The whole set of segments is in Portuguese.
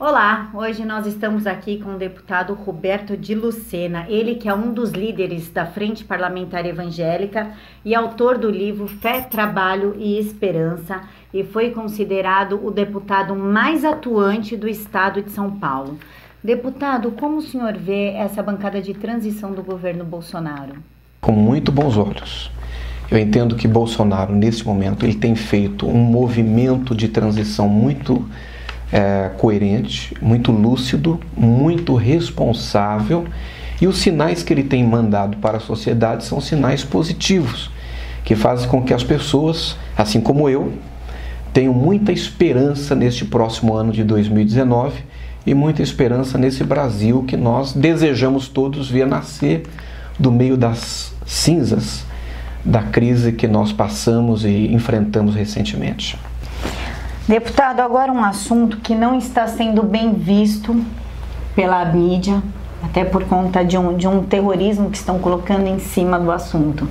Olá, hoje nós estamos aqui com o deputado Roberto de Lucena, ele que é um dos líderes da Frente Parlamentar Evangélica e autor do livro Fé, Trabalho e Esperança, e foi considerado o deputado mais atuante do estado de São Paulo. Deputado, como o senhor vê essa bancada de transição do governo Bolsonaro? Com muito bons olhos. Eu entendo que Bolsonaro, nesse momento, ele tem feito um movimento de transição muito coerente, muito lúcido, muito responsável, e os sinais que ele tem mandado para a sociedade são sinais positivos, que fazem com que as pessoas, assim como eu, tenham muita esperança neste próximo ano de 2019 e muita esperança nesse Brasil que nós desejamos todos ver nascer do meio das cinzas da crise que nós passamos e enfrentamos recentemente. Deputado, agora um assunto que não está sendo bem visto pela mídia, até por conta de um terrorismo que estão colocando em cima do assunto.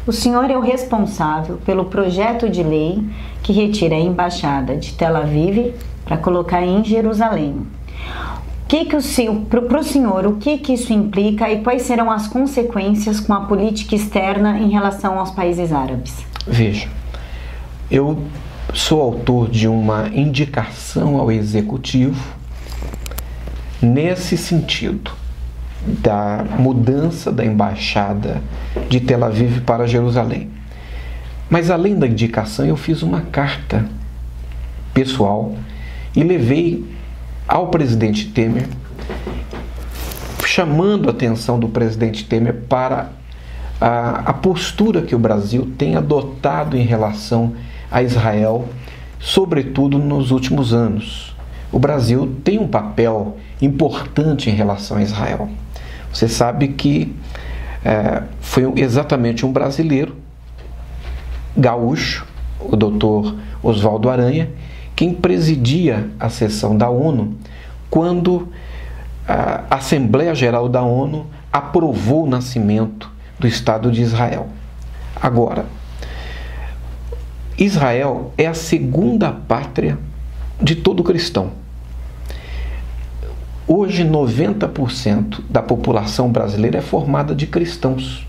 O senhor é o responsável pelo projeto de lei que retira a embaixada de Tel Aviv para colocar em Jerusalém. Para o senhor, o que isso implica e quais serão as consequências com a política externa em relação aos países árabes? Veja, eu sou autor de uma indicação ao Executivo nesse sentido, da mudança da embaixada de Tel Aviv para Jerusalém. Mas além da indicação, eu fiz uma carta pessoal e levei ao presidente Temer, chamando a atenção do presidente Temer para a postura que o Brasil tem adotado em relação a Israel, sobretudo nos últimos anos. O Brasil tem um papel importante em relação a Israel. Você sabe que foi exatamente um brasileiro, gaúcho, o doutor Oswaldo Aranha, quem presidia a sessão da ONU quando a Assembleia Geral da ONU aprovou o nascimento do Estado de Israel. Agora, Israel é a segunda pátria de todo cristão. Hoje, 90% da população brasileira é formada de cristãos.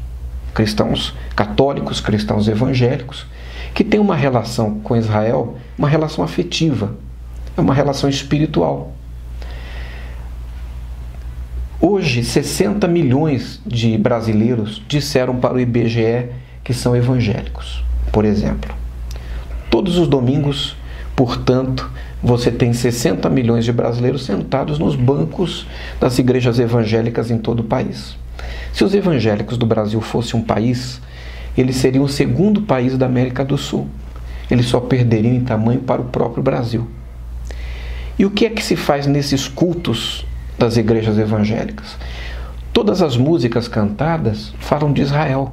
Cristãos católicos, cristãos evangélicos, que têm uma relação com Israel, uma relação afetiva, uma relação espiritual. Hoje, 60 milhões de brasileiros disseram para o IBGE que são evangélicos, por exemplo. Todos os domingos, portanto, você tem 60 milhões de brasileiros sentados nos bancos das igrejas evangélicas em todo o país. Se os evangélicos do Brasil fossem um país, eles seriam o segundo país da América do Sul. Eles só perderiam em tamanho para o próprio Brasil. E o que é que se faz nesses cultos das igrejas evangélicas? Todas as músicas cantadas falam de Israel.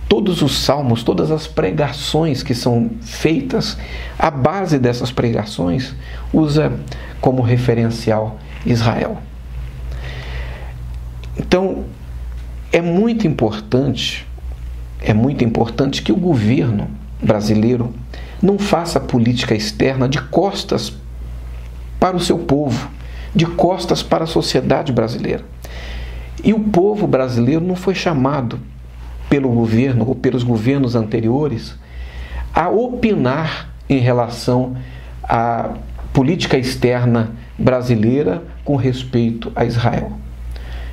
Todos os salmos, todas as pregações que são feitas, a base dessas pregações usa como referencial Israel. Então, é muito importante que o governo brasileiro não faça política externa de costas para o seu povo, de costas para a sociedade brasileira. E o povo brasileiro não foi chamado pelo governo ou pelos governos anteriores a opinar em relação à política externa brasileira com respeito a Israel.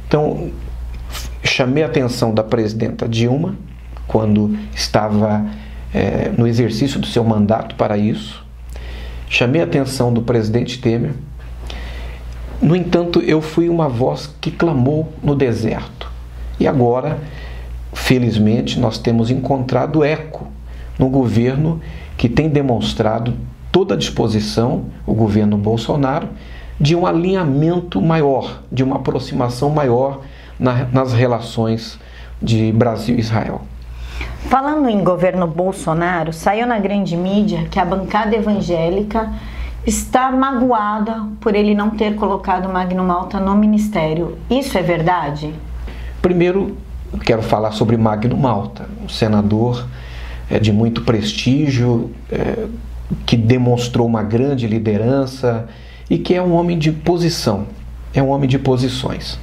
Então, chamei a atenção da presidenta Dilma, quando estava no exercício do seu mandato para isso. Chamei a atenção do presidente Temer. No entanto, eu fui uma voz que clamou no deserto. E agora, felizmente, nós temos encontrado eco no governo que tem demonstrado toda a disposição, o governo Bolsonaro, de um alinhamento maior, de uma aproximação maior nas relações de Brasil e Israel. Falando em governo Bolsonaro, saiu na grande mídia que a bancada evangélica está magoada por ele não ter colocado Magno Malta no ministério. Isso é verdade? Primeiro, quero falar sobre Magno Malta, um senador de muito prestígio, que demonstrou uma grande liderança e que é um homem de posição, é um homem de posições.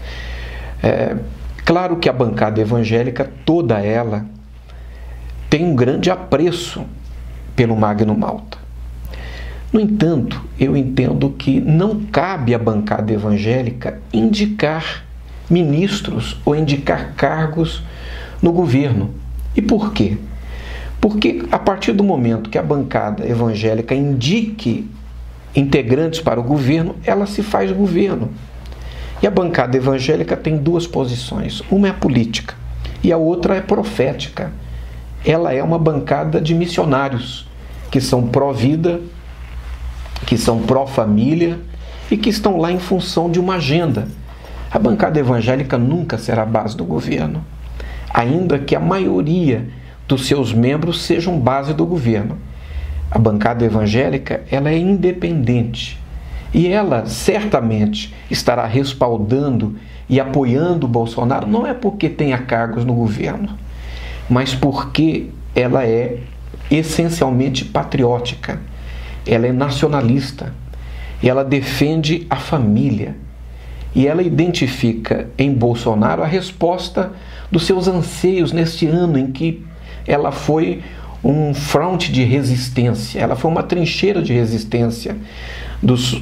Claro que a bancada evangélica, toda ela, tem um grande apreço pelo Magno Malta. No entanto, eu entendo que não cabe à bancada evangélica indicar ministros ou indicar cargos no governo. E por quê? Porque a partir do momento que a bancada evangélica indique integrantes para o governo, ela se faz governo. E a bancada evangélica tem duas posições. Uma é a política e a outra é profética. Ela é uma bancada de missionários que são pró-vida, que são pró-família e que estão lá em função de uma agenda. A bancada evangélica nunca será a base do governo, ainda que a maioria dos seus membros sejam base do governo. A bancada evangélica, ela é independente e ela certamente estará respaldando e apoiando o Bolsonaro, não é porque tenha cargos no governo, mas porque ela é essencialmente patriótica, ela é nacionalista, e ela defende a família, e ela identifica em Bolsonaro a resposta dos seus anseios neste ano em que ela foi um fronte de resistência, ela foi uma trincheira de resistência dos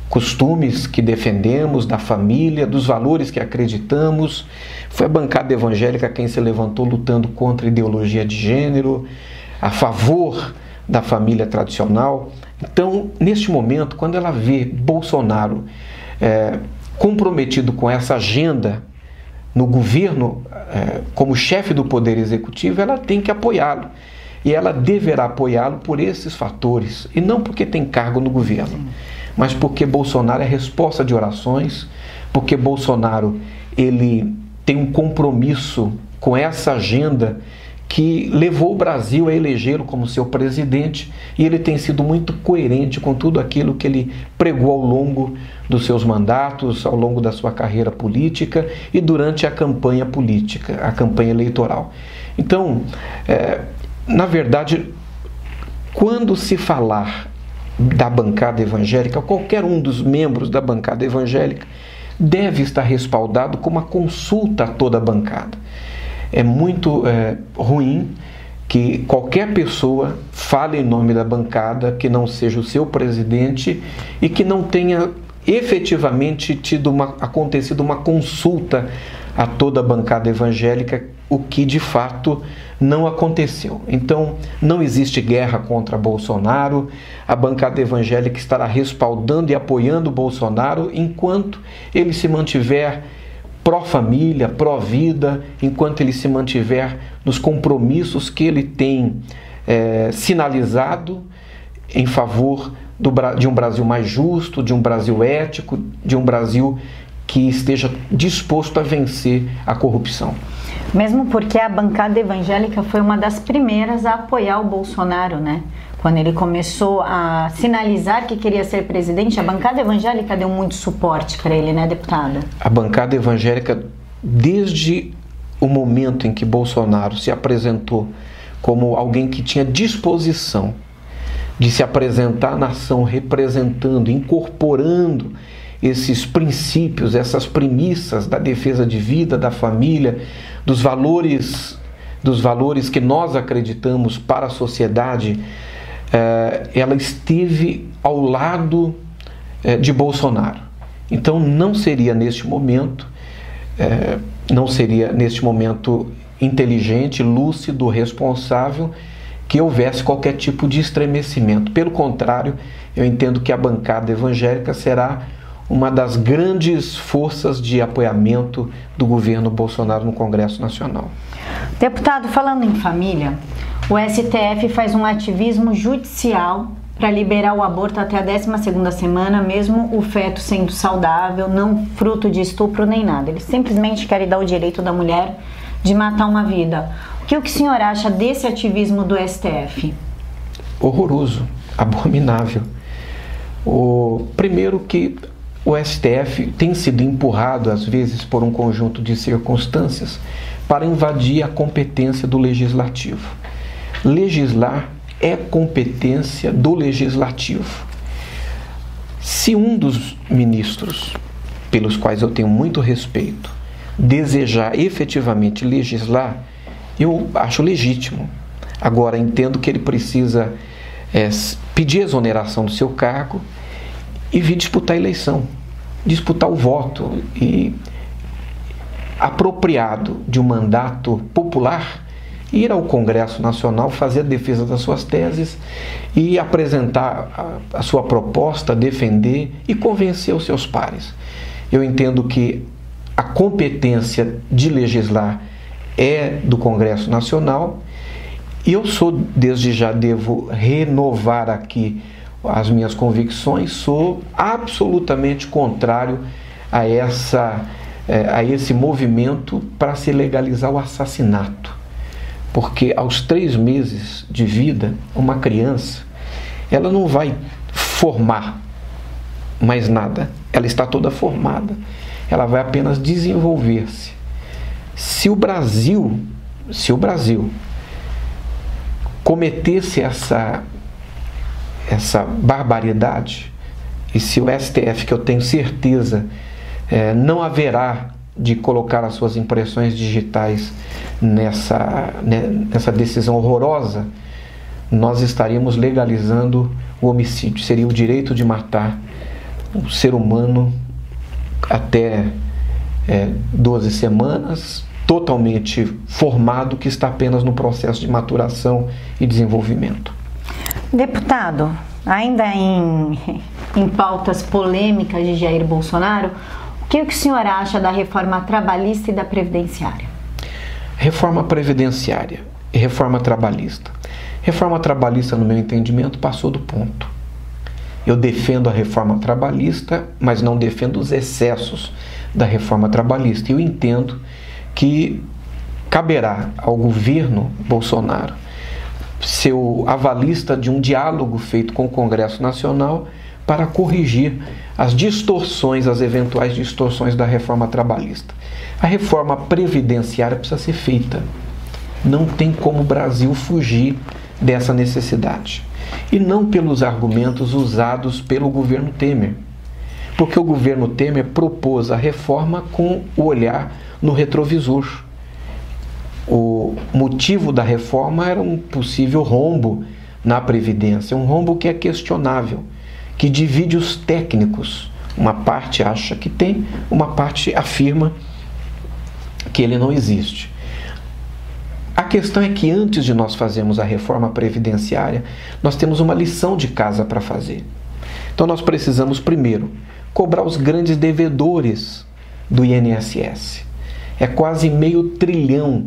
costumes que defendemos, da família, dos valores que acreditamos. Foi a bancada evangélica quem se levantou lutando contra a ideologia de gênero, a favor da família tradicional. Então, neste momento, quando ela vê Bolsonaro comprometido com essa agenda no governo, como chefe do Poder Executivo, ela tem que apoiá-lo. E ela deverá apoiá-lo por esses fatores, e não porque tem cargo no governo, mas porque Bolsonaro é resposta de orações, porque Bolsonaro ele tem um compromisso com essa agenda que levou o Brasil a elegê-lo como seu presidente, e ele tem sido muito coerente com tudo aquilo que ele pregou ao longo dos seus mandatos, ao longo da sua carreira política e durante a campanha política, a campanha eleitoral. Então, na verdade, quando se falar da bancada evangélica, qualquer um dos membros da bancada evangélica deve estar respaldado com uma consulta a toda a bancada. É muito ruim que qualquer pessoa fale em nome da bancada que não seja o seu presidente e que não tenha efetivamente acontecido uma consulta a toda a bancada evangélica, o que de fato não aconteceu. Então, não existe guerra contra Bolsonaro, a bancada evangélica estará respaldando e apoiando Bolsonaro enquanto ele se mantiver pró-família, pró-vida, enquanto ele se mantiver nos compromissos que ele tem sinalizado em favor de um Brasil mais justo, de um Brasil ético, de um Brasil que esteja disposto a vencer a corrupção. Mesmo porque a bancada evangélica foi uma das primeiras a apoiar o Bolsonaro, né? Quando ele começou a sinalizar que queria ser presidente, a bancada evangélica deu muito suporte para ele, né, deputado? A bancada evangélica, desde o momento em que Bolsonaro se apresentou como alguém que tinha disposição de se apresentar à nação representando, incorporando esses princípios, essas premissas da defesa de vida, da família, dos valores que nós acreditamos para a sociedade, ela esteve ao lado de Bolsonaro. Então não seria neste momento inteligente, lúcido, responsável que houvesse qualquer tipo de estremecimento. Pelo contrário, eu entendo que a bancada evangélica será uma das grandes forças de apoiamento do governo Bolsonaro no Congresso Nacional. Deputado, falando em família, o STF faz um ativismo judicial para liberar o aborto até a 12ª semana, mesmo o feto sendo saudável, não fruto de estupro nem nada. Eles simplesmente querem dar o direito da mulher de matar uma vida. O que o senhor acha desse ativismo do STF? Horroroso, abominável. Primeiro que o STF tem sido empurrado, às vezes, por um conjunto de circunstâncias para invadir a competência do Legislativo. Legislar é competência do Legislativo. Se um dos ministros, pelos quais eu tenho muito respeito, desejar efetivamente legislar, eu acho legítimo. Agora, entendo que ele precisa pedir exoneração do seu cargo e vir disputar a eleição, disputar o voto, e, apropriado de um mandato popular, ir ao Congresso Nacional, fazer a defesa das suas teses e apresentar a sua proposta, defender e convencer os seus pares. Eu entendo que a competência de legislar é do Congresso Nacional, e eu desde já devo renovar aqui as minhas convicções, sou absolutamente contrário a esse movimento para se legalizar o assassinato. Porque aos 3 meses de vida, uma criança, ela não vai formar mais nada, ela está toda formada, ela vai apenas desenvolver-se. Se o Brasil cometesse essa barbaridade, e se o STF, que eu tenho certeza, não haverá de colocar as suas impressões digitais nessa decisão horrorosa, nós estaríamos legalizando o homicídio. Seria o direito de matar um ser humano até 12 semanas, totalmente formado, que está apenas no processo de maturação e desenvolvimento. Deputado, ainda em pautas polêmicas de Jair Bolsonaro, o que o senhor acha da reforma trabalhista e da previdenciária? Reforma previdenciária e reforma trabalhista. Reforma trabalhista, no meu entendimento, passou do ponto. Eu defendo a reforma trabalhista, mas não defendo os excessos da reforma trabalhista. Eu entendo que caberá ao governo Bolsonaro ser o avalista de um diálogo feito com o Congresso Nacional para corrigir as distorções, as eventuais distorções da reforma trabalhista. A reforma previdenciária precisa ser feita. Não tem como o Brasil fugir dessa necessidade. E não pelos argumentos usados pelo governo Temer. Porque o governo Temer propôs a reforma com o olhar no retrovisor. O motivo da reforma era um possível rombo na Previdência, um rombo que é questionável, que divide os técnicos. Uma parte acha que tem, uma parte afirma que ele não existe. A questão é que antes de nós fazermos a reforma previdenciária, nós temos uma lição de casa para fazer. Então nós precisamos primeiro cobrar os grandes devedores do INSS. É quase R$500 bilhão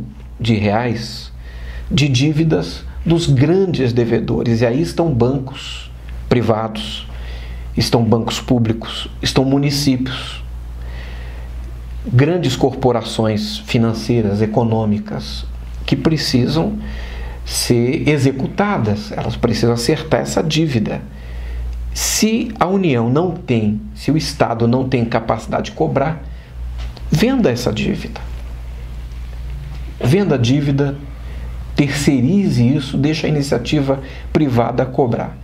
de dívidas dos grandes devedores. E aí estão bancos privados, estão bancos públicos, estão municípios, grandes corporações financeiras, econômicas, que precisam ser executadas, elas precisam acertar essa dívida. Se a União não tem, se o Estado não tem capacidade de cobrar, venda essa dívida. Venda a dívida, terceirize isso, deixa a iniciativa privada cobrar.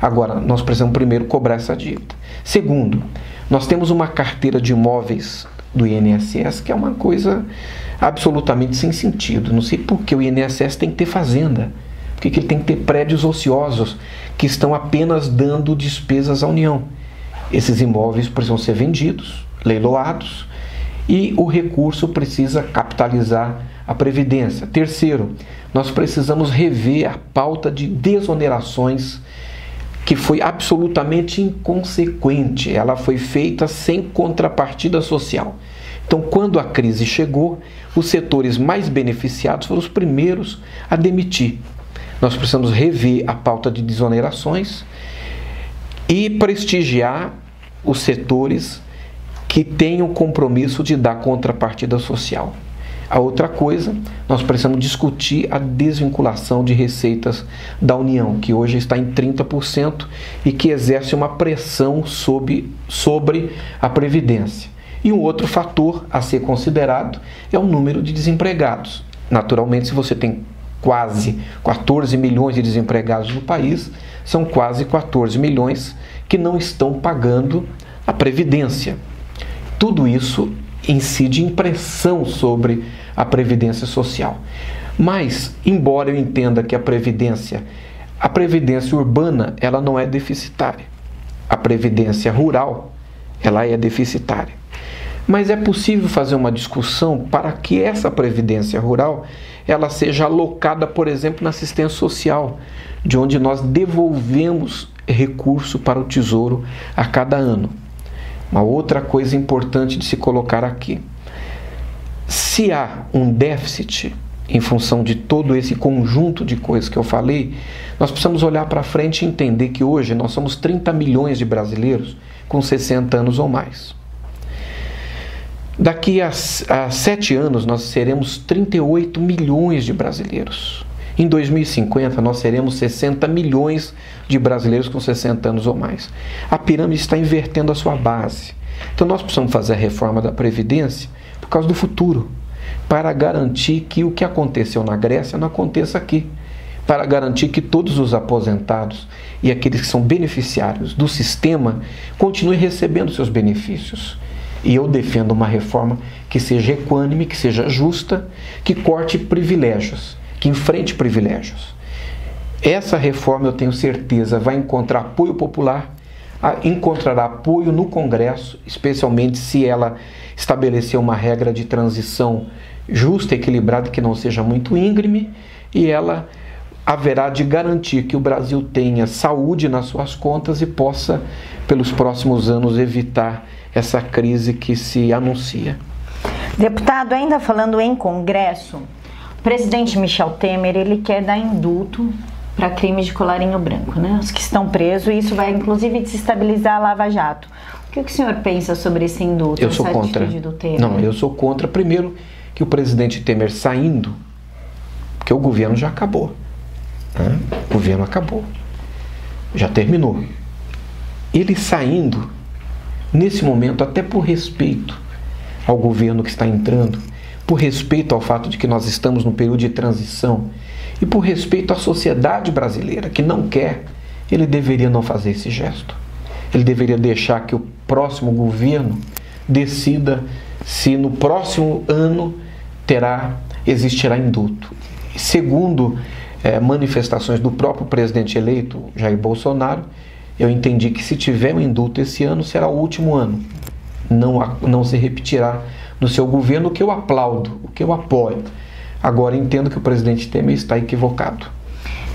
Agora, nós precisamos primeiro cobrar essa dívida. Segundo, nós temos uma carteira de imóveis do INSS que é uma coisa absolutamente sem sentido. Não sei por que o INSS tem que ter fazenda. Por que ele tem que ter prédios ociosos que estão apenas dando despesas à União? Esses imóveis precisam ser vendidos, leiloados, e o recurso precisa capitalizar a Previdência. Terceiro, nós precisamos rever a pauta de desonerações, que foi absolutamente inconsequente. Ela foi feita sem contrapartida social. Então, quando a crise chegou, os setores mais beneficiados foram os primeiros a demitir. Nós precisamos rever a pauta de desonerações e prestigiar os setores que têm o compromisso de dar contrapartida social. A outra coisa, nós precisamos discutir a desvinculação de receitas da União, que hoje está em 30% e que exerce uma pressão sobre a Previdência. E um outro fator a ser considerado é o número de desempregados. Naturalmente, se você tem quase 14 milhões de desempregados no país, são quase 14 milhões que não estão pagando a Previdência. Tudo isso incide em pressão sobre a Previdência Social. Mas, embora eu entenda que a Previdência urbana, ela não é deficitária. A Previdência rural, ela é deficitária. Mas é possível fazer uma discussão para que essa Previdência rural, ela seja alocada, por exemplo, na assistência social, de onde nós devolvemos recurso para o Tesouro a cada ano. Uma outra coisa importante de se colocar aqui. Se há um déficit em função de todo esse conjunto de coisas que eu falei, nós precisamos olhar para frente e entender que hoje nós somos 30 milhões de brasileiros com 60 anos ou mais. Daqui a 7 anos nós seremos 38 milhões de brasileiros. Em 2050 nós seremos 60 milhões de brasileiros com 60 anos ou mais. A pirâmide está invertendo a sua base. Então nós precisamos fazer a reforma da Previdência por causa do futuro, para garantir que o que aconteceu na Grécia não aconteça aqui, para garantir que todos os aposentados e aqueles que são beneficiários do sistema continuem recebendo seus benefícios. E eu defendo uma reforma que seja equânime, que seja justa, que corte privilégios, que enfrente privilégios. Essa reforma, eu tenho certeza, vai encontrar apoio popular, encontrará apoio no Congresso, especialmente se ela estabelecer uma regra de transição justa, equilibrada, que não seja muito íngreme, e ela haverá de garantir que o Brasil tenha saúde nas suas contas e possa, pelos próximos anos, evitar essa crise que se anuncia. Deputado, ainda falando em Congresso, o presidente Michel Temer, ele quer dar indulto para crimes de colarinho branco, né? Os que estão presos, e isso vai inclusive desestabilizar a Lava Jato. O que o senhor pensa sobre esse indulto? Eu sou contra. Não, eu sou contra. Primeiro, que o presidente Temer saindo, porque o governo já acabou. Né? O governo acabou. Já terminou. Ele saindo, nesse momento, até por respeito ao governo que está entrando, por respeito ao fato de que nós estamos num período de transição e por respeito à sociedade brasileira que não quer, ele deveria não fazer esse gesto. Ele deveria deixar que o próximo governo decida se no próximo ano existirá indulto. Segundo manifestações do próprio presidente eleito, Jair Bolsonaro, eu entendi que se tiver um indulto esse ano, será o último ano. Não se repetirá no seu governo, o que eu aplaudo, o que eu apoio. Agora entendo que o presidente Temer está equivocado.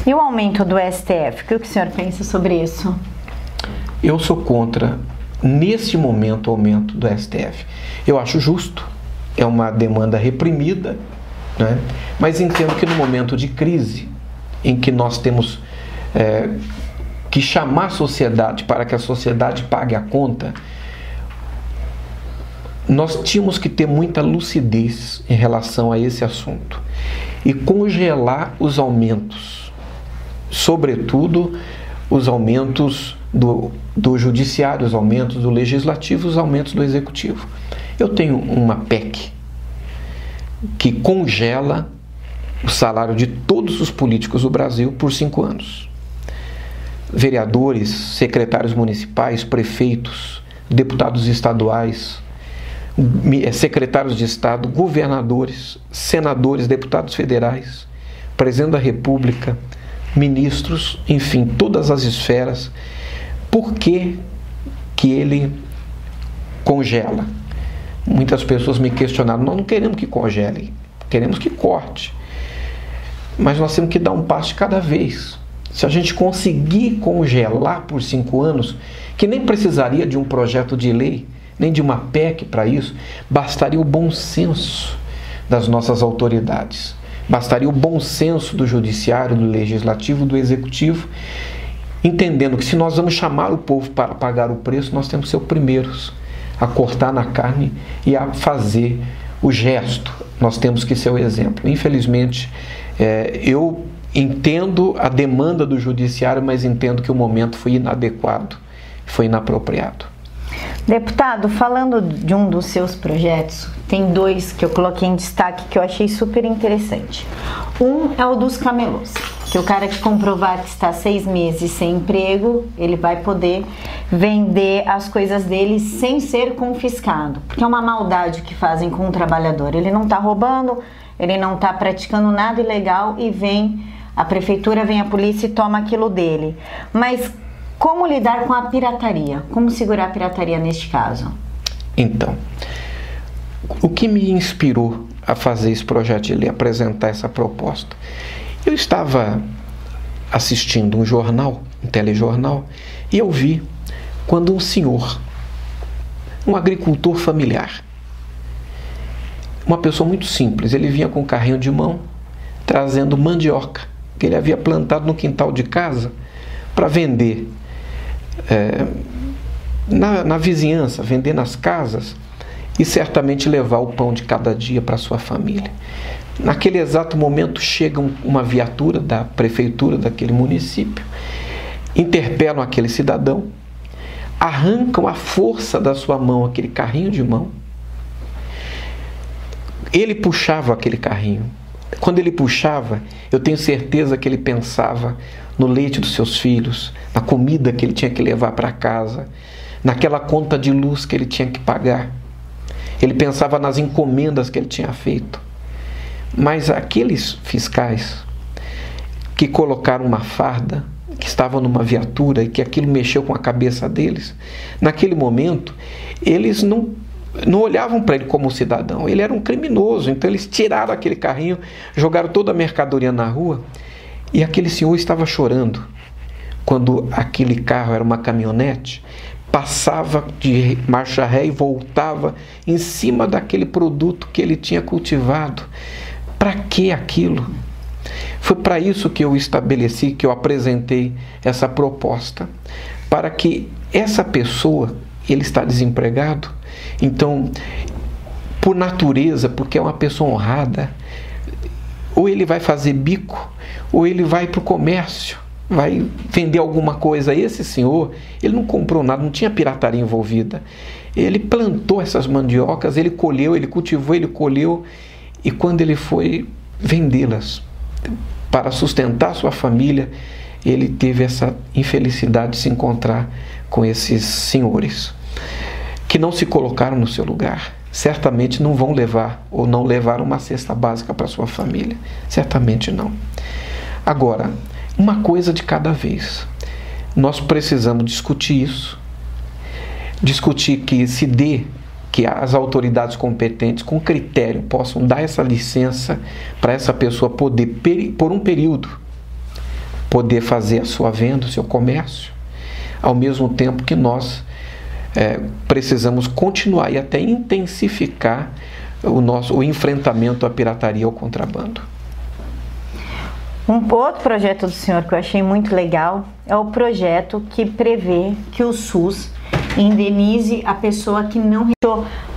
E o aumento do STF? O que o senhor pensa sobre isso? Eu sou contra, nesse momento, o aumento do STF. Eu acho justo, é uma demanda reprimida, né? Mas entendo que no momento de crise, em que nós temos que chamar a sociedade para que a sociedade pague a conta, nós tínhamos que ter muita lucidez em relação a esse assunto e congelar os aumentos, sobretudo os aumentos do judiciário, os aumentos do legislativo, os aumentos do executivo. Eu tenho uma PEC que congela o salário de todos os políticos do Brasil por 5 anos. Vereadores, secretários municipais, prefeitos, deputados estaduais, secretários de Estado, governadores, senadores, deputados federais, presidente da República, ministros, enfim, todas as esferas. Por que ele congela? Muitas pessoas me questionaram, nós não queremos que congele, queremos que corte. Mas nós temos que dar um passo de cada vez. Se a gente conseguir congelar por 5 anos, que nem precisaria de um projeto de lei, nem de uma PEC para isso, bastaria o bom senso das nossas autoridades, bastaria o bom senso do judiciário, do legislativo, do executivo, entendendo que se nós vamos chamar o povo para pagar o preço, nós temos que ser os primeiros a cortar na carne e a fazer o gesto. Nós temos que ser o exemplo. Infelizmente, eu entendo a demanda do judiciário, mas entendo que o momento foi inadequado, foi inapropriado. Deputado, falando de um dos seus projetos, tem dois que eu coloquei em destaque que eu achei super interessante. Um é o dos camelôs, que o cara que comprovar que está 6 meses sem emprego, ele vai poder vender as coisas dele sem ser confiscado, porque é uma maldade que fazem com o trabalhador. Ele não está roubando, ele não está praticando nada ilegal e vem a prefeitura, vem a polícia e toma aquilo dele. Mas como lidar com a pirataria? Como segurar a pirataria neste caso? Então, o que me inspirou a fazer esse projeto de lei, apresentar essa proposta? Eu estava assistindo um jornal, um telejornal, e eu vi quando um senhor, um agricultor familiar, uma pessoa muito simples, ele vinha com um carrinho de mão, trazendo mandioca, que ele havia plantado no quintal de casa, para vender na vizinhança, vender nas casas e certamente levar o pão de cada dia para sua família. Naquele exato momento chega uma viatura da prefeitura daquele município, interpelam aquele cidadão, arrancam à força da sua mão aquele carrinho de mão. Ele puxava aquele carrinho. Quando ele puxava, eu tenho certeza que ele pensava no leite dos seus filhos, na comida que ele tinha que levar para casa, naquela conta de luz que ele tinha que pagar. Ele pensava nas encomendas que ele tinha feito. Mas aqueles fiscais que colocaram uma farda, que estavam numa viatura e que aquilo mexeu com a cabeça deles, naquele momento, eles não olhavam para ele como cidadão, ele era um criminoso. Então eles tiraram aquele carrinho, jogaram toda a mercadoria na rua e aquele senhor estava chorando quando aquele carro era uma caminhonete, passava de marcha ré e voltava em cima daquele produto que ele tinha cultivado. Para que aquilo? Foi para isso que eu estabeleci, que eu apresentei essa proposta, para que essa pessoa, ele está desempregado, então, por natureza, porque é uma pessoa honrada, ou ele vai fazer bico, ou ele vai para o comércio, vai vender alguma coisa. Esse senhor, ele não comprou nada, não tinha pirataria envolvida. Ele plantou essas mandiocas, ele colheu, ele cultivou, ele colheu, e quando ele foi vendê-las para sustentar sua família, ele teve essa infelicidade de se encontrar com esses senhores que não se colocaram no seu lugar. Certamente não vão levar ou não levaram uma cesta básica para sua família. Certamente não. Agora, uma coisa de cada vez. Nós precisamos discutir isso. Discutir que se dê, que as autoridades competentes, com critério, possam dar essa licença para essa pessoa poder, por um período, poder fazer a sua venda, o seu comércio, ao mesmo tempo que nós precisamos continuar e até intensificar o enfrentamento à pirataria e ao contrabando. Um outro projeto do senhor que eu achei muito legal é o projeto que prevê que o SUS indenize a pessoa que não...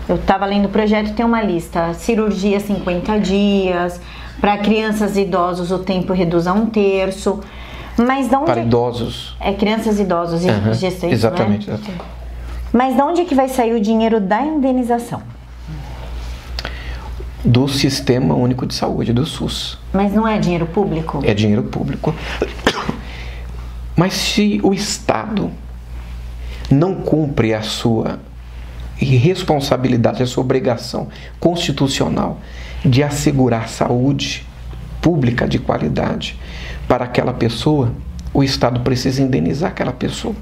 Eu estava lendo o projeto, tem uma lista: cirurgia 50 dias, para crianças e idosos o tempo reduz a 1/3. Mas de onde... Para idosos. Crianças, idosos e gestantes, exatamente, né? exatamente. Mas de onde é que vai sair o dinheiro da indenização? Do Sistema Único de Saúde, do SUS. Mas não é dinheiro público? É dinheiro público. Mas se o Estado não cumpre a sua responsabilidade, a sua obrigação constitucional de assegurar saúde pública de qualidade para aquela pessoa, o Estado precisa indenizar aquela pessoa.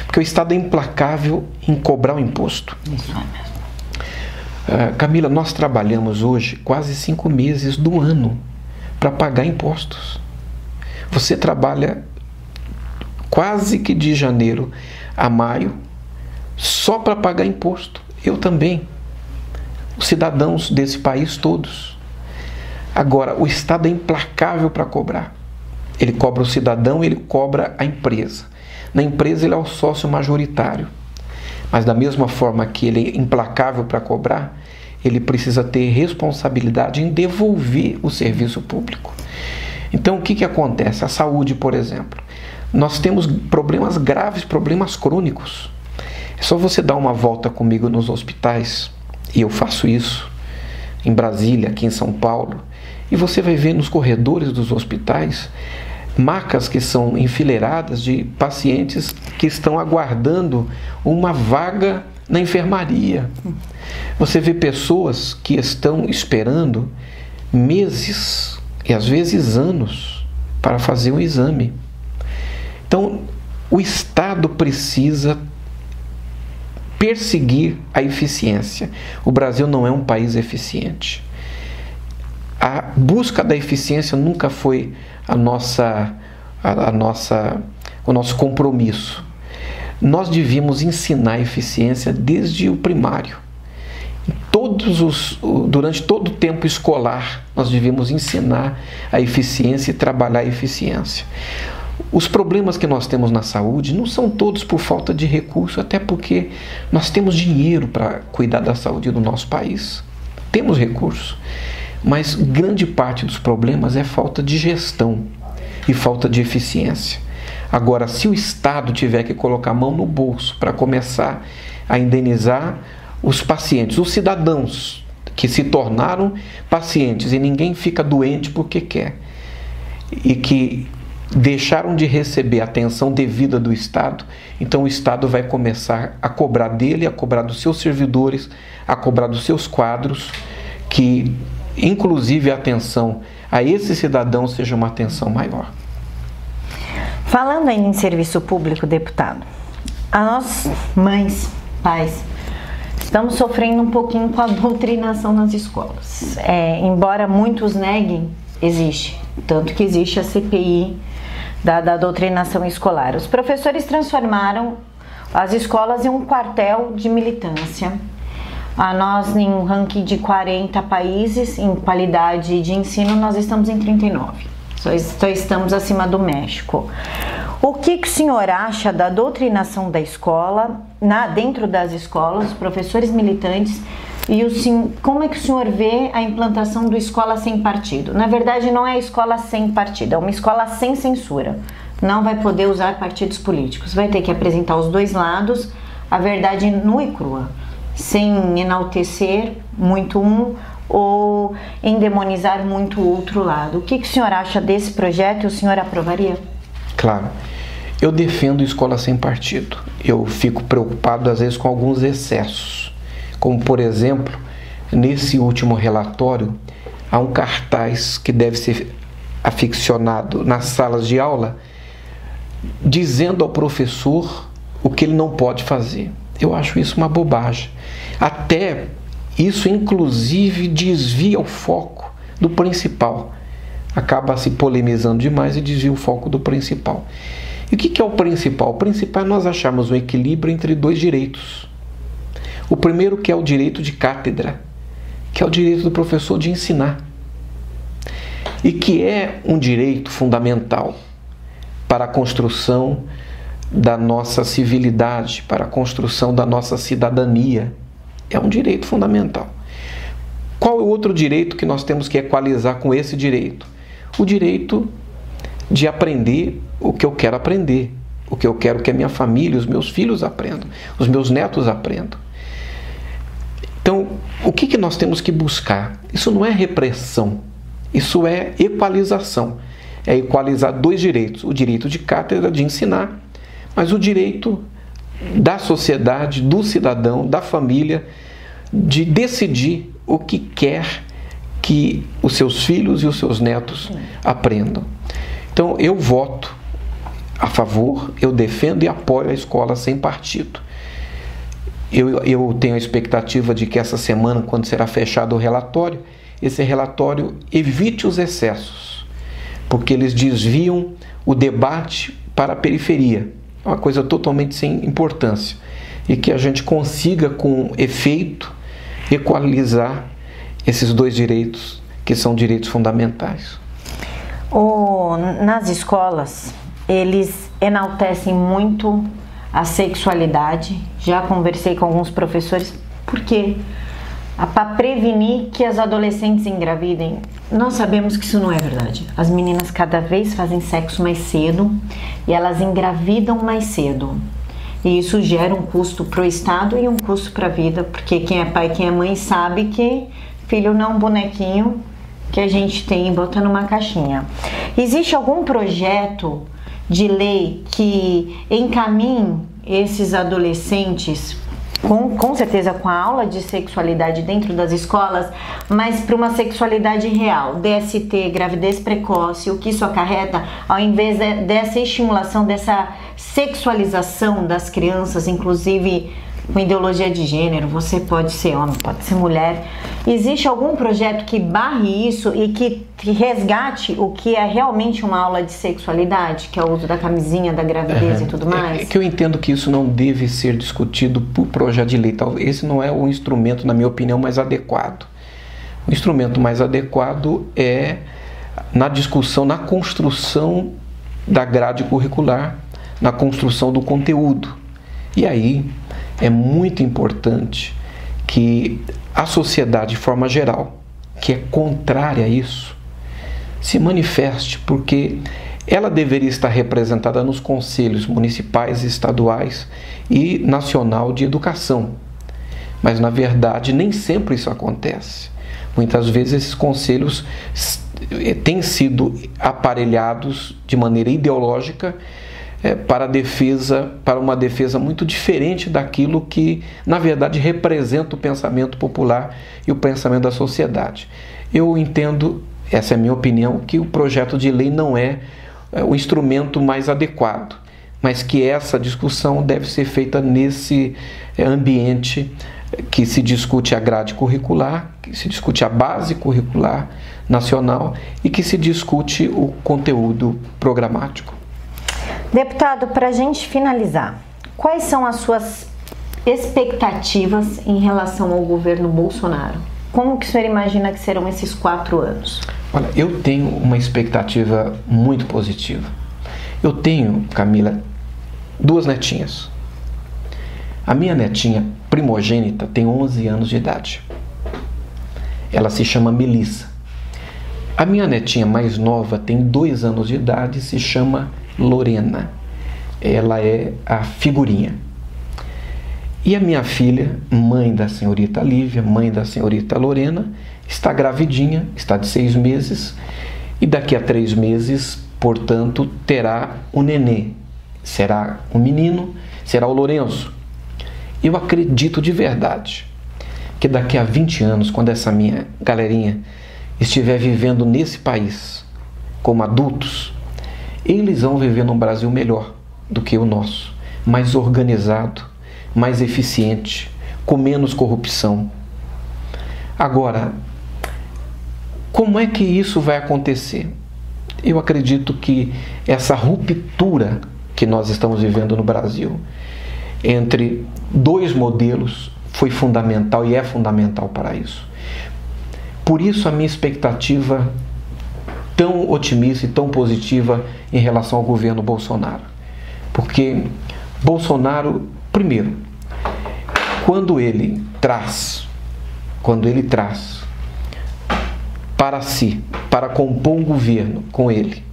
Porque o Estado é implacável em cobrar o imposto. Isso é mesmo. Camila, nós trabalhamos hoje quase 5 meses do ano para pagar impostos. Você trabalha quase que de janeiro a maio só para pagar imposto. Eu também. Os cidadãos desse país todos. Agora, o Estado é implacável para cobrar. Ele cobra o cidadão, ele cobra a empresa. Na empresa ele é o sócio majoritário. Mas da mesma forma que ele é implacável para cobrar, ele precisa ter responsabilidade em devolver o serviço público. Então o que acontece? A saúde, por exemplo. Nós temos problemas graves, problemas crônicos. É só você dar uma volta comigo nos hospitais, e eu faço isso em Brasília, aqui em São Paulo, e você vai ver nos corredores dos hospitais macas que são enfileiradas de pacientes que estão aguardando uma vaga na enfermaria. Você vê pessoas que estão esperando meses e às vezes anos para fazer um exame. Então, o Estado precisa perseguir a eficiência. O Brasil não é um país eficiente. A busca da eficiência nunca foi o nosso compromisso. Nós devíamos ensinar a eficiência desde o primário. Durante todo o tempo escolar, nós devíamos ensinar a eficiência e trabalhar a eficiência. Os problemas que nós temos na saúde não são todos por falta de recurso, até porque nós temos dinheiro para cuidar da saúde do nosso país. Temos recurso, mas grande parte dos problemas é falta de gestão e falta de eficiência. Agora, se o Estado tiver que colocar a mão no bolso para começar a indenizar os pacientes, os cidadãos que se tornaram pacientes e ninguém fica doente porque quer, e que deixaram de receber a atenção devida do Estado, então o Estado vai começar a cobrar dele, a cobrar dos seus servidores, a cobrar dos seus quadros, que inclusive a atenção a esse cidadão seja uma atenção maior. Falando ainda em serviço público, deputado, a nós, mães, pais, estamos sofrendo um pouquinho com a doutrinação nas escolas. Embora muitos neguem, existe. Tanto que existe a CPI da doutrinação escolar. Os professores transformaram as escolas em um quartel de militância. Nós, em um ranking de 40 países, em qualidade de ensino, nós estamos em 39. Só estamos acima do México. O que o senhor acha da doutrinação da escola, dentro das escolas, os professores militantes, e como é que o senhor vê a implantação do escola sem partido? Na verdade, não é escola sem partido, é uma escola sem censura. Não vai poder usar partidos políticos. Vai ter que apresentar os dois lados, a verdade nua e crua, sem enaltecer muito um ou endemonizar muito o outro lado. O que o senhor acha desse projeto e o senhor aprovaria? Claro, eu defendo escola sem partido. Eu fico preocupado às vezes com alguns excessos, como por exemplo, nesse último relatório, há um cartaz que deve ser aficionado nas salas de aula, dizendo ao professor o que ele não pode fazer. Eu acho isso uma bobagem. Até isso, inclusive, desvia o foco do principal. Acaba se polemizando demais e desvia o foco do principal. E o que é o principal? O principal é nós acharmos um equilíbrio entre dois direitos. O primeiro, que é o direito de cátedra, que é o direito do professor de ensinar, e que é um direito fundamental para a construção da nossa civilidade, para a construção da nossa cidadania. É um direito fundamental. Qual é o outro direito que nós temos que equalizar com esse direito? O direito de aprender o que eu quero aprender, o que eu quero que a minha família, os meus filhos aprendam, os meus netos aprendam. Então, o que nós temos que buscar? Isso não é repressão, isso é equalização. É equalizar dois direitos, o direito de cátedra, de ensinar, mas o direito da sociedade, do cidadão, da família, de decidir o que quer que os seus filhos e os seus netos aprendam. Então, eu voto a favor, eu defendo e apoio a escola sem partido. Eu tenho a expectativa de que essa semana, quando será fechado o relatório, esse relatório evite os excessos, porque eles desviam o debate para a periferia, uma coisa totalmente sem importância, e que a gente consiga, com efeito, equalizar esses dois direitos, que são direitos fundamentais. Nas escolas, eles enaltecem muito a sexualidade. Já conversei com alguns professores, porque para prevenir que as adolescentes engravidem, nós sabemos que isso não é verdade. As meninas cada vez fazem sexo mais cedo e elas engravidam mais cedo. E isso gera um custo para o Estado e um custo para a vida, porque quem é pai, quem é mãe sabe que filho não é um bonequinho que a gente tem e bota numa caixinha. Existe algum projeto de lei que encaminhe esses adolescentes, com certeza com a aula de sexualidade dentro das escolas, mas para uma sexualidade real, DST, gravidez precoce, o que isso acarreta, ao invés dessa estimulação, dessa sexualização das crianças, inclusive com ideologia de gênero, você pode ser homem, pode ser mulher. Existe algum projeto que barre isso e que resgate o que é realmente uma aula de sexualidade, que é o uso da camisinha, da gravidez e tudo mais? É que eu entendo que isso não deve ser discutido por projeto de lei. Esse não é o instrumento, na minha opinião, mais adequado. O instrumento mais adequado é na discussão, na construção da grade curricular, na construção do conteúdo. E aí é muito importante que a sociedade, de forma geral, que é contrária a isso, se manifeste, porque ela deveria estar representada nos conselhos municipais, estaduais e nacional de educação. Mas, na verdade, nem sempre isso acontece. Muitas vezes esses conselhos têm sido aparelhados de maneira ideológica para uma defesa muito diferente daquilo que, na verdade, representa o pensamento popular e o pensamento da sociedade. Eu entendo, essa é a minha opinião, que o projeto de lei não é o instrumento mais adequado, mas que essa discussão deve ser feita nesse ambiente que se discute a grade curricular, que se discute a base curricular nacional e que se discute o conteúdo programático. Deputado, para a gente finalizar, quais são as suas expectativas em relação ao governo Bolsonaro? Como que o senhor imagina que serão esses 4 anos? Olha, eu tenho uma expectativa muito positiva. Eu tenho, Camila, 2 netinhas. A minha netinha primogênita tem 11 anos de idade. Ela se chama Melissa. A minha netinha mais nova tem 2 anos de idade e se chama Lorena. Ela é a figurinha. E a minha filha, mãe da senhorita Lívia, mãe da senhorita Lorena, está gravidinha, está de 6 meses e daqui a 3 meses, portanto, terá um nenê. Será um menino, será o Lourenço. Eu acredito de verdade que daqui a 20 anos, quando essa minha galerinha estiver vivendo nesse país como adultos, eles vão viver num Brasil melhor do que o nosso, mais organizado, mais eficiente, com menos corrupção. Agora, como é que isso vai acontecer? Eu acredito que essa ruptura que nós estamos vivendo no Brasil entre 2 modelos foi fundamental e é fundamental para isso. Por isso a minha expectativa tão otimista e tão positiva em relação ao governo Bolsonaro. Porque Bolsonaro, primeiro, quando ele traz para si, para compor um governo com ele,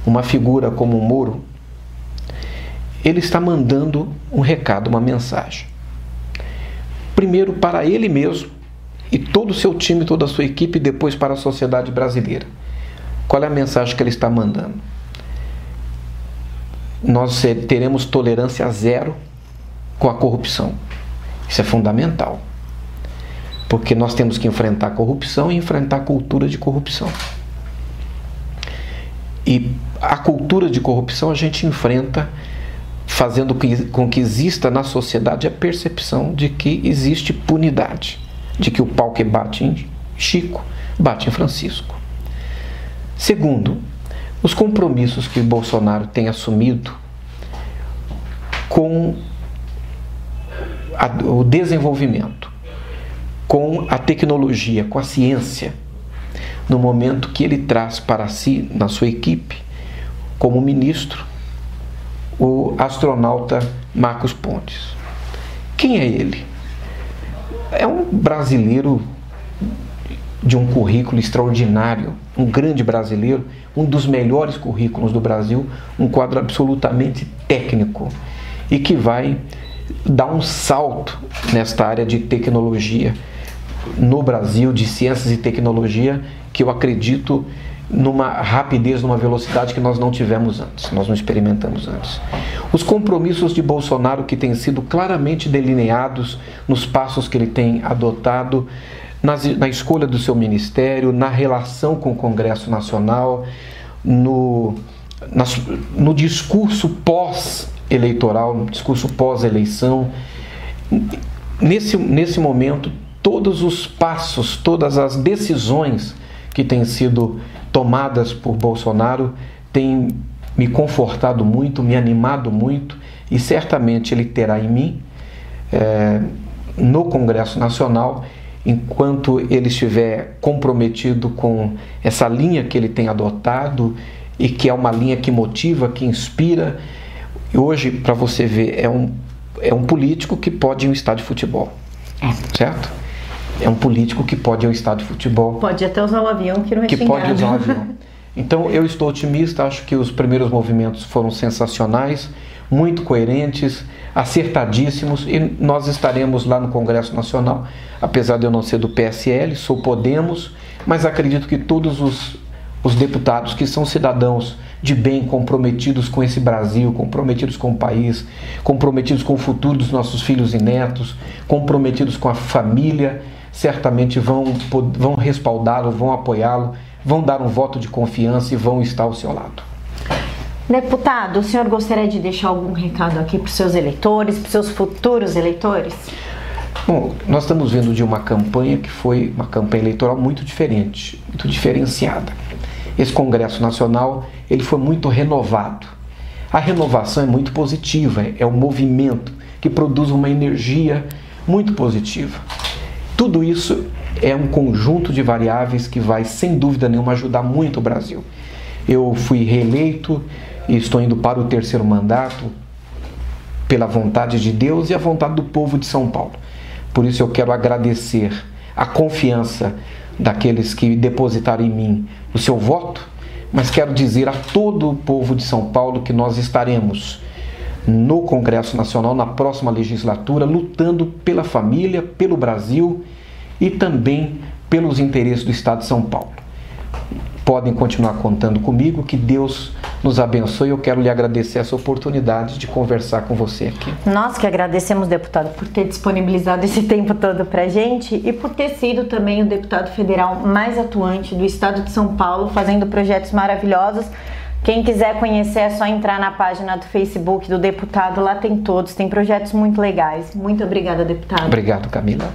uma figura como o Moro, ele está mandando um recado, uma mensagem. Primeiro para ele mesmo e todo o seu time, toda a sua equipe, e depois para a sociedade brasileira. Qual é a mensagem que ele está mandando? Nós teremos tolerância zero com a corrupção. Isso é fundamental. Porque nós temos que enfrentar a corrupção e enfrentar a cultura de corrupção. E a cultura de corrupção a gente enfrenta fazendo com que exista na sociedade a percepção de que existe punidade, de que o pau que bate em Chico, bate em Francisco. Segundo, os compromissos que Bolsonaro tem assumido com o desenvolvimento, com a tecnologia, com a ciência, no momento que ele traz para si, na sua equipe, como ministro, o astronauta Marcos Pontes. Quem é ele? É um brasileiro de um currículo extraordinário, um grande brasileiro, um dos melhores currículos do Brasil, um quadro absolutamente técnico. e que vai dar um salto nesta área de tecnologia no Brasil, de ciências e tecnologia, que eu acredito numa rapidez, numa velocidade que nós não tivemos antes, nós não experimentamos antes. Os compromissos de Bolsonaro que têm sido claramente delineados nos passos que ele tem adotado, na escolha do seu ministério, na relação com o Congresso Nacional, no discurso pós-eleitoral, no discurso pós-eleição. Nesse momento, todos os passos, todas as decisões que têm sido tomadas por Bolsonaro têm me confortado muito, me animado muito, e certamente ele terá em mim, no Congresso Nacional, enquanto ele estiver comprometido com essa linha que ele tem adotado e que é uma linha que motiva, que inspira. E hoje, para você ver, é um político que pode ir a um estádio de futebol, certo? É um político que pode ir a um estádio de futebol. Pode até usar o avião que não é xingado. Que pode usar o avião. Então eu estou otimista, acho que os primeiros movimentos foram sensacionais, muito coerentes, acertadíssimos, e nós estaremos lá no Congresso Nacional, apesar de eu não ser do PSL, sou Podemos, mas acredito que todos os deputados que são cidadãos de bem, comprometidos com esse Brasil, comprometidos com o país, comprometidos com o futuro dos nossos filhos e netos, comprometidos com a família, certamente vão respaldá-lo, vão apoiá-lo, vão dar um voto de confiança e vão estar ao seu lado. Deputado, o senhor gostaria de deixar algum recado aqui para os seus eleitores, para os seus futuros eleitores? Bom, nós estamos vendo de uma campanha que foi uma campanha eleitoral muito diferente, muito diferenciada. Esse Congresso Nacional, ele foi muito renovado. A renovação é muito positiva, é um movimento que produz uma energia muito positiva. Tudo isso é um conjunto de variáveis que vai, sem dúvida nenhuma, ajudar muito o Brasil. Eu fui reeleito e estou indo para o 3º mandato pela vontade de Deus e a vontade do povo de São Paulo. Por isso eu quero agradecer a confiança daqueles que depositaram em mim o seu voto, mas quero dizer a todo o povo de São Paulo que nós estaremos no Congresso Nacional na próxima legislatura lutando pela família, pelo Brasil e também pelos interesses do Estado de São Paulo. Podem continuar contando comigo, que Deus nos abençoe. Eu quero lhe agradecer essa oportunidade de conversar com você aqui. Nós que agradecemos, deputado, por ter disponibilizado esse tempo todo pra gente e por ter sido também o deputado federal mais atuante do Estado de São Paulo, fazendo projetos maravilhosos. Quem quiser conhecer é só entrar na página do Facebook do deputado, lá tem todos, tem projetos muito legais. Muito obrigada, deputado. Obrigado, Camila.